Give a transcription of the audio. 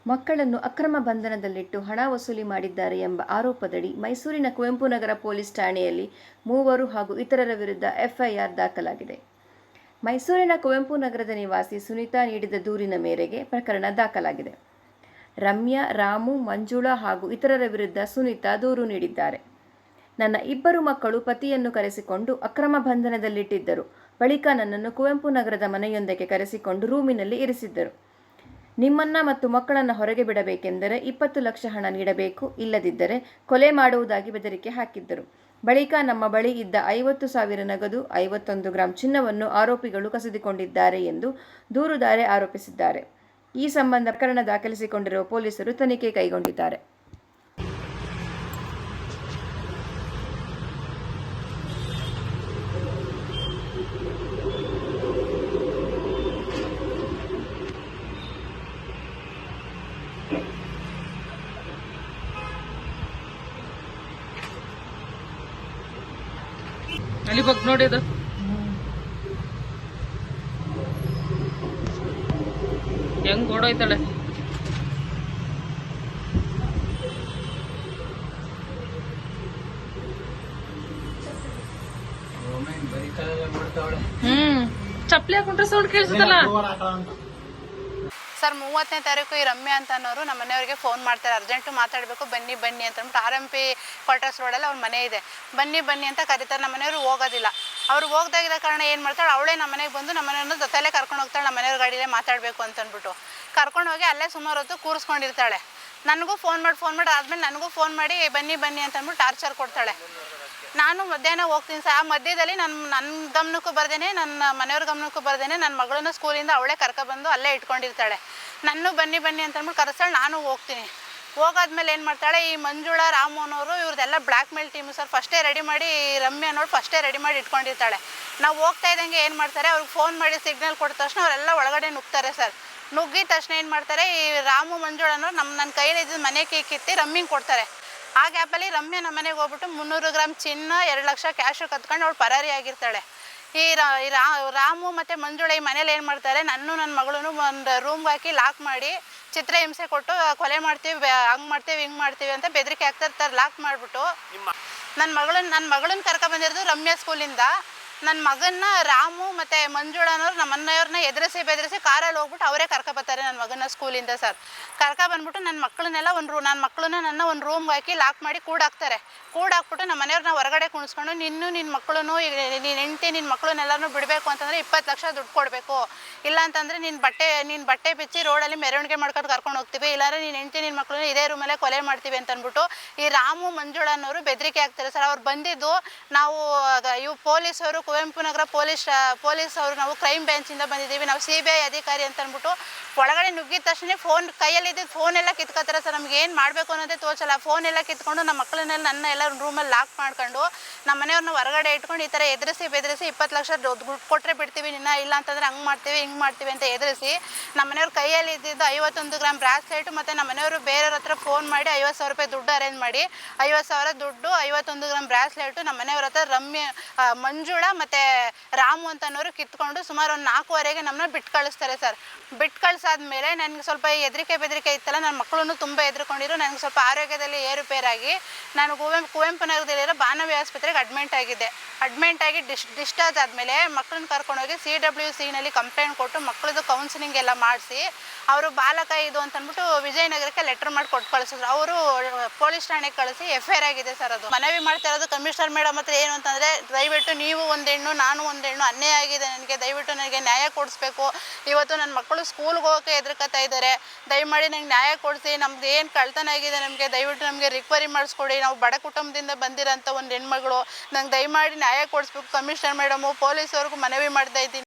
ಮಕ್ಕಳನ್ನು ಅಕ್ರಮ ಬಂಧನದಲ್ಲಿಟ್ಟು ಹಣ ವಸೂಲಿ ಮಾಡಿದ್ದಾರೆ ಎಂಬ ಆರೋಪದಡಿ ಮೈಸೂರಿನ ಕುವೆಂಪು ನಗರ ಪೊಲೀಸ್ ಠಾಣೆಯಲ್ಲಿ ಮೂವರು ಹಾಗೂ ಇತರರ ವಿರುದ್ಧ ಎಫ್ಐಆರ್ ದಾಖಲಾಗಿದೆ. ಮೈಸೂರಿನ ಕುವೆಂಪು ನಗರದ ನಿವಾಸಿ ಸುನೀತಾ ನೀಡಿದ ದೂರಿನ ಮೇರೆಗೆ ಪ್ರಕರಣ ದಾಖಲಾಗಿದೆ. ರಮ್ಯಾ, ರಾಮು, ಮಂಜುಳಾ ಹಾಗೂ ಇತರರ ವಿರುದ್ಧ ಸುನೀತಾ ದೂರು ನೀಡಿದ್ದಾರೆ. ನನ್ನ ಇಬ್ಬರು ಮಕ್ಕಳು ಪತಿಯನ್ನು ಕರೆಸಿಕೊಂಡು ಅಕ್ರಮ ಬಂಧನದಲ್ಲಿಟ್ಟಿದ್ದರು. ಬಳಿಕ ನನ್ನನ್ನು ಕುವೆಂಪು ನಗರದ ಮನೆಯೊಂದಕ್ಕೆ ಕರೆಸಿಕೊಂಡು ರೂಮಿನಲ್ಲಿ ಇರಿಸಿದ್ದರು. ನಿಮ್ಮನ್ನ ಮತ್ತು ಮಕ್ಕಳನ್ನು ಹೊರಗೆ ಬಿಡಬೇಕೆಂದರೆ 20 ಲಕ್ಷ ಹಣ ನೀಡಬೇಕು, ಇಲ್ಲದಿದ್ದರೆ ಕೊಲೆ ಮಾಡುವುದಾಗಿ ಬೆದರಿಕೆ ಹಾಕಿದ್ದರು. ಬಳಿಕ ನಮ್ಮ ಬಳಿ ಇದ್ದ 50,000 ನಗದು, 51 ಗ್ರಾಂ ಚಿನ್ನವನ್ನು ಆರೋಪಿಗಳು ಕಸಿದುಕೊಂಡಿದ್ದಾರೆ ಎಂದು ದೂರುದಾರ ಆರೋಪಿಸಿದ್ದಾರೆ. ಈ ಸಂಬಂಧ ಪ್ರಕರಣ ದಾಖಲಿಸಿಕೊಂಡಿರುವ ಪೊಲೀಸರು ತನಿಖೆ ಕೈಗೊಂಡಿದ್ದಾರೆ. ಅಲ್ಲಿ ಬಗ್ಗೆ ನೋಡಿ ಅದು ಹೆಂಗ್ ಓಡೋಯ್ತಾಳೆ. ಚಪ್ಪಲಿ ಹಾಕೊಂಡ್ರೆ ಸೌಂಡ್ ಕೇಳಿಸುತ್ತಲ್ಲ. ಸರ್ 30ನೇ ತಾರೀಕು ಈ ರಮ್ಯಾ ಅಂತ ಅನ್ನೋರು ನಮ್ಮ ಮನೆಯವ್ರಿಗೆ ಫೋನ್ ಮಾಡ್ತಾರೆ, ಅರ್ಜೆಂಟು ಮಾತಾಡಬೇಕು ಬನ್ನಿ ಬನ್ನಿ ಅಂತ ಅಂದ್ಬಿಟ್ಟು RMP ಕ್ವಾರ್ಟರ್ಸ್ ರೋಡಲ್ಲಿ ಅವ್ರ ಮನೆ ಇದೆ. ಬನ್ನಿ ಬನ್ನಿ ಅಂತ ಕರೀತಾರೆ. ನಮ್ಮ ಮನೆಯವರು ಹೋಗೋದಿಲ್ಲ. ಅವ್ರು ಹೋಗ್ದಾಗಿರೋ ಕಾರಣ ಏನು ಮಾಡ್ತಾಳೆ, ಅವಳೇ ನಮ್ಮ ಮನೆಗೆ ಬಂದು ನಮ್ಮ ಮನೆಯವ್ರನ್ನ ಜೊತೆಲೇ ಕರ್ಕೊಂಡು ಹೋಗ್ತಾಳೆ. ನಮ್ಮ ಮನೆಯವ್ರ ಗಾಡಿಲೇ ಮಾತಾಡಬೇಕು ಅಂತ ಅಂದ್ಬಿಟ್ಟು ಕರ್ಕೊಂಡು ಹೋಗಿ ಅಲ್ಲೇ ಸುಮಾರು ಹೊತ್ತು ಕೂರಿಸ್ಕೊಂಡಿರ್ತಾಳೆ. ನನಗೂ ಫೋನ್ ಮಾಡಿ ಆದಮೇಲೆ ನನಗೂ ಫೋನ್ ಮಾಡಿ ಬನ್ನಿ ಬನ್ನಿ ಅಂತ ಅಂದ್ಬಿಟ್ಟು ಟಾರ್ಚರ್ ಕೊಡ್ತಾಳೆ. ನಾನು ಮಧ್ಯಾಹ್ನ ಹೋಗ್ತೀನಿ ಸರ್. ಆ ಮಧ್ಯದಲ್ಲಿ ನನ್ನ ಗಮನಕ್ಕೂ ಬರ್ದೇನೆ, ನನ್ನ ಮನೆಯವ್ರ ಗಮನಕ್ಕೂ ಬರ್ದೇನೆ ನನ್ನ ಮಗಳನ್ನ ಸ್ಕೂಲಿಂದ ಅವಳೇ ಕರ್ಕೊಬಂದು ಅಲ್ಲೇ ಇಟ್ಕೊಂಡಿರ್ತಾಳೆ. ನಾನು ಬನ್ನಿ ಬನ್ನಿ ಅಂತ ಅಂದ್ಬಿಟ್ಟು ಕರೆಸ್ತಾಳೆ. ನಾನು ಹೋಗ್ತೀನಿ. ಹೋಗಾದ್ಮೇಲೆ ಏನು ಮಾಡ್ತಾಳೆ, ಈ ಮಂಜುಳಾ, ರಾಮು ಅನ್ನೋರು ಇವ್ರದ್ದೆಲ್ಲ ಬ್ಲ್ಯಾಕ್ ಮೇಲ್ ಟೀಮು ಸರ್. ಫಸ್ಟೇ ರೆಡಿ ಮಾಡಿ, ರಮ್ಯಾ ಅನ್ನೋರು ಫಸ್ಟೇ ರೆಡಿ ಮಾಡಿ ಇಟ್ಕೊಂಡಿರ್ತಾಳೆ. ನಾವು ಹೋಗ್ತಾ ಇದ್ದಂಗೆ ಏನು ಮಾಡ್ತಾರೆ, ಅವ್ರಿಗೆ ಫೋನ್ ಮಾಡಿ ಸಿಗ್ನಲ್ ಕೊಟ್ಟ ತಕ್ಷಣ ಅವರೆಲ್ಲ ಒಳಗಡೆ ನುಗ್ತಾರೆ ಸರ್. ನುಗ್ಗಿದ ತಕ್ಷಣ ಏನು ಮಾಡ್ತಾರೆ, ಈ ರಾಮು, ಮಂಜುಳಾ ಅನ್ನೋರು ನನ್ನ ಕೈಯಲ್ಲಿ ಇದ್ದ ಮನೆ ಕಿತ್ತಿ ರಮ್ಮಿಂಗ್ ಕೊಡ್ತಾರೆ. ಆ ಗ್ಯಾಪಲ್ಲಿ ರಮ್ಯಾ ನಮ್ಮ ಮನೆಗೆ ಹೋಗ್ಬಿಟ್ಟು 300 ಗ್ರಾಮ್ ಚಿನ್ನ, 2 ಲಕ್ಷ ಕ್ಯಾಶು ಕತ್ಕೊಂಡು ಅವಳು ಪರಾರಿ ಆಗಿರ್ತಾಳೆ. ಈ ರಾಮು ಮತ್ತು ಮಂಜುಳಾ ಈ ಮನೇಲಿ ಏನು ಮಾಡ್ತಾರೆ, ನನ್ನ ಮಗಳೂ ಒಂದು ರೂಮ್ಗೆ ಹಾಕಿ ಲಾಕ್ ಮಾಡಿ ಚಿತ್ರಹಿಂಸೆ ಕೊಟ್ಟು ಕೊಲೆ ಮಾಡ್ತೀವಿ, ಹಂಗೆ ಮಾಡ್ತೀವಿ ಹಿಂಗೆ ಮಾಡ್ತೀವಿ ಅಂತ ಬೆದರಿಕೆ ಆಗ್ತಿರ್ತಾರೆ. ಲಾಕ್ ಮಾಡಿಬಿಟ್ಟು ನನ್ನ ಮಗಳನ್ನ ಕರ್ಕೊಬಂದಿರೋದು ರಮ್ಯಾ ಸ್ಕೂಲಿಂದ. ನನ್ನ ಮಗನ್ನ ರಾಮು ಮತ್ತು ಮಂಜುಳಾನವ್ರು ನಮ್ಮ ಮನೆಯವ್ರನ್ನ ಎದುರಿಸಿ ಬೆದರಿಸಿ ಕಾರಲ್ಲಿ ಹೋಗ್ಬಿಟ್ಟು ಅವರೇ ಕರ್ಕೊಬರ್ತಾರೆ ನನ್ನ ಮಗನ ಸ್ಕೂಲಿಂದ ಸರ್. ಕರ್ಕೊಬಂದ್ಬಿಟ್ಟು ನನ್ನ ಮಕ್ಕಳನ್ನ ನನ್ನ ಒಂದು ರೂಮ್ಗೆ ಹಾಕಿ ಲಾಕ್ ಮಾಡಿ ಕೂಡಾಕ್ತಾರೆ. ಕೂಡಾಕ್ಬಿಟ್ಟು ನಮ್ಮ ಮನೆಯವ್ರನ್ನ ಹೊರಗಡೆ ಕುಣಿಸ್ಕೊಂಡು ನಿನ್ನ ಮಕ್ಕಳು, ನೀನು ಹೆಂಡತಿ, ನಿನ್ನ ಮಕ್ಕಳನ್ನೆಲ್ಲರೂ ಬಿಡಬೇಕು ಅಂತಂದರೆ 20 ಲಕ್ಷ ದುಡ್ಡು ಕೊಡಬೇಕು, ಇಲ್ಲ ಅಂತಂದರೆ ನಿನ್ನ ಬಟ್ಟೆ ಬಿಚ್ಚಿ ರೋಡಲ್ಲಿ ಮೆರವಣಿಗೆ ಮಾಡ್ಕೊಂಡು ಕರ್ಕೊಂಡು ಹೋಗ್ತೀವಿ, ಇಲ್ಲಾಂದರೆ ನೀನು ಹೆಂಡತಿ, ನಿನ್ನ ಮಕ್ಕಳನ್ನ ಇದೇ ರೂಮಲ್ಲೇ ಕೊಲೆ ಮಾಡ್ತೀವಿ ಅಂತ ಅಂದ್ಬಿಟ್ಟು ಈ ರಾಮು, ಮಂಜುಳಾ ಅನ್ನೋರು ಬೆದರಿಕೆ ಆಗ್ತಾರೆ ಸರ್. ಅವ್ರು ಬಂದಿದ್ದು ನಾವು ಇವು ಪೊಲೀಸವರು, ಕುವೆಂಪು ನಗರ ಪೊಲೀಸ್ ಅವರು, ನಾವು ಕ್ರೈಮ್ ಬ್ರಾಂಚಿಂದ ಬಂದಿದ್ದೀವಿ, ನಾವು CBI ಅಧಿಕಾರಿ ಅಂತ ಅಂದ್ಬಿಟ್ಟು ಒಳಗಡೆ ನುಗ್ಗಿದ ತಕ್ಷಣ ಕೈಯಲ್ಲಿದ್ದ ಫೋನ್ ಎಲ್ಲ ಕಿತ್ಕೊತಾರೆ ಸರ್. ನಮ್ಗೆ ಏನು ಮಾಡಬೇಕು ಅನ್ನೋದೇ ತೋಚಲ್ಲ. ಫೋನ್ ಎಲ್ಲ ಕಿತ್ಕೊಂಡು ನಮ್ಮ ಮಕ್ಕಳನ್ನೆಲ್ಲ ನನ್ನ ಎಲ್ಲ ರೂಮಲ್ಲಿ ಲಾಕ್ ಮಾಡ್ಕೊಂಡು ನಮ್ಮ ಮನೆಯವ್ರನ್ನ ಹೊರಗಡೆ ಇಟ್ಕೊಂಡು ಈ ಥರ ಎದುರಿಸಿ ಬೆದರಿಸಿ 20 ಲಕ್ಷ ದುಡ್ಡು ಕೊಟ್ಟರೆ ಬಿಡ್ತೀವಿ ನಿನ್ನ, ಇಲ್ಲ ಅಂತಂದರೆ ಹಂಗೆ ಮಾಡ್ತೀವಿ ಹಿಂಗೆ ಮಾಡ್ತೀವಿ ಅಂತ ಎದುರಿಸಿ ನಮ್ಮ ಮನೆಯವ್ರ ಕೈಯಲ್ಲಿ ಇದ್ದಿದ್ದು 51 ಗ್ರಾಮ್ ಬ್ರಾಸ್ಲೆಟು ಮತ್ತು ನಮ್ಮ ಮನೆಯವರು ಬೇರೆಯವ್ರ ಹತ್ರ ಫೋನ್ ಮಾಡಿ 50,000 ರೂಪಾಯಿ ದುಡ್ಡು ಅರೇಂಜ್ ಮಾಡಿ 50,000 ದುಡ್ಡು, 51 ಗ್ರಾಮ್ ಬ್ರಾಸ್ಲೆಟು ನಮ್ಮ ಮನೆಯವ್ರ ಹತ್ರ ಮಂಜುಳಾ ಮತ್ತು ರಾಮು ಅಂತ ಅನ್ನೋರು ಕಿತ್ಕೊಂಡು ಸುಮಾರು ಒಂದು 4:15ಗೆ ನಮ್ಮನ್ನ ಬಿಟ್ಟು ಕಳಿಸ್ತಾರೆ ಸರ್. ಬಿಟ್ಟು ಕಳಿಸಾದ್ಮೇಲೆ ನನಗೆ ಸ್ವಲ್ಪ ಬೆದರಿಕೆ ಇತ್ತಲ್ಲ, ನನ್ನ ಮಕ್ಕಳನ್ನು ತುಂಬ ಹೆದರ್ಕೊಂಡಿರು. ನನಗೆ ಸ್ವಲ್ಪ ಆರೋಗ್ಯದಲ್ಲಿ ಏರುಪೇರಾಗಿ ನಾನು ಕುವೆಂಪು ನಗರದಲ್ಲಿರೋ ಬಾನವಿ ಆಸ್ಪತ್ರೆಗೆ ಅಡ್ಮಿಂಟ್ ಆಗಿ ಡಿಸ್ಚಾರ್ಜ್ ಆದಮೇಲೆ ಮಕ್ಕಳನ್ನ ಕರ್ಕೊಂಡೋಗಿ CWCನಲ್ಲಿ ಕಂಪ್ಲೇಂಟ್ ಕೊಟ್ಟು ಮಕ್ಕಳದ್ದು ಕೌನ್ಸಿಲಿಂಗ್ ಎಲ್ಲ ಮಾಡಿಸಿ ಅವರು ಬಾಲಕ ಇದು ಅಂತ ಅಂದ್ಬಿಟ್ಟು ವಿಜಯನಗರಕ್ಕೆ ಲೆಟರ್ ಮಾಡಿ ಕೊಟ್ಟು ಕಳಿಸಿದ್ರು. ಅವರು ಪೊಲೀಸ್ ಠಾಣೆಗೆ ಕಳಿಸಿ FIR ಆಗಿದೆ ಸರ್. ಅದು ಮನವಿ ಮಾಡ್ತಾ ಇರೋದು ಕಮಿಷನರ್ ಮೇಡಮ್ ಹತ್ರ ಏನು ಅಂತಂದರೆ, ದಯವಿಟ್ಟು ನೀವು ಒಂದು ಹೆಣ್ಣು, ನಾನು ಒಂದು ಹೆಣ್ಣು, ಅನ್ಯಾಯ ಆಗಿದೆ ನನಗೆ, ದಯವಿಟ್ಟು ನನಗೆ ನ್ಯಾಯ ಕೊಡಿಸ್ಬೇಕು. ಇವತ್ತು ನನ್ನ ಮಕ್ಕಳು ಸ್ಕೂಲ್ಗೆ ಹೋಗೋಕ್ಕೆ ಹೆದರ್ಕೊತಾ ಇದ್ದಾರೆ, ದಯಮಾಡಿ ನಂಗೆ ನ್ಯಾಯ ಕೊಡಿಸಿ. ನಮ್ದು ಏನು ಕಳ್ತನ ಆಗಿದೆ ನಮಗೆ ದಯವಿಟ್ಟು ನಮಗೆ ರಿಕವರಿ ಮಾಡಿಸ್ಕೊಡಿ. ನಾವು ಬಡ ಕುಟುಂಬದಿಂದ ಬಂದಿರೋಂಥ ಒಂದು ಹೆಣ್ಮಗಳು, ನಂಗೆ ದಯಮಾಡಿ ನ್ಯಾಯ ಕೊಡಿಸ್ಬೇಕು ಕಮಿಷನರ್ ಮೇಡಮು, ಪೊಲೀಸವ್ರಿಗೂ ಮನವಿ ಮಾಡ್ತಾ ಇದ್ದೀನಿ.